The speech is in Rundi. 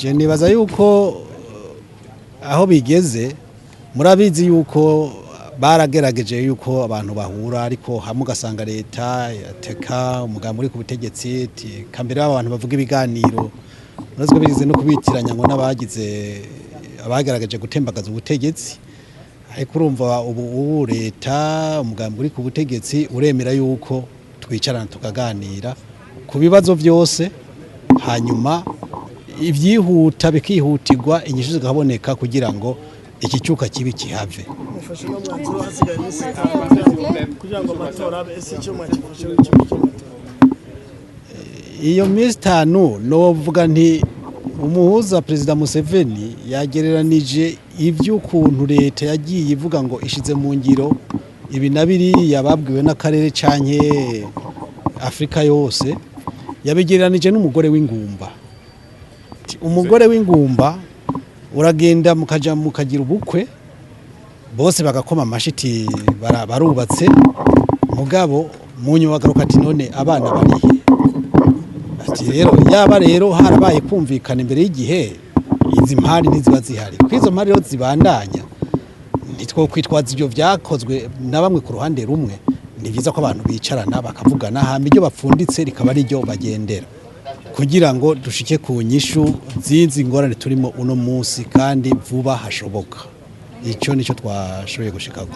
je nibaza yuko aho bigeze murabizi yuko baragerageje yuko abantu bahura ariko hamwe ugasanga leta yateka umugambi uri ku butegetsi kambere abantu bavuga ibiganiro urazwe bigize no kubitiranya ngo n'abagize abagerageje gutembagaza ubutegetsi ariko urumva ubu leta umugambi uri ku butegetsi uremera yuko twicarana tukaganira ku bibazo byose hanyuma ivyihuta bikihutirwa inyishu zikaboneka kugira ngo iki cyuka kibi kihave iyo minsi 5 novuga nti umuhuza Perezida Museveni yagereranije ivy'ukuntu leta yagiye ivuga ngo ishize mu ngiro ibi nabiri yababwiwe n'akarere canke Afrika yose yabigereranije n'umugore w'ingumba umugore w'ingumba uragenda mukagira ubukwe bose bagakoma amashiti barubatse mugabo munyu bagaruka ati none abana barihe ati rero yaba rero harabaye kumvikana imbere y'igihe izi mpari niziba zihari kwizo mpari rero zibandanya nitwo kwitwaza ibyo vyakozwe na bamwe ku ruhande rumwe ni byiza ko abantu bicarana bakavugana hama ibyo bapfunditse rikaba ari ryo bagendera kugira ngo dushike ku nyishu zinzi ngorane turimo uno munsi kandi vuba hashoboka ico nico twashoboye gushikako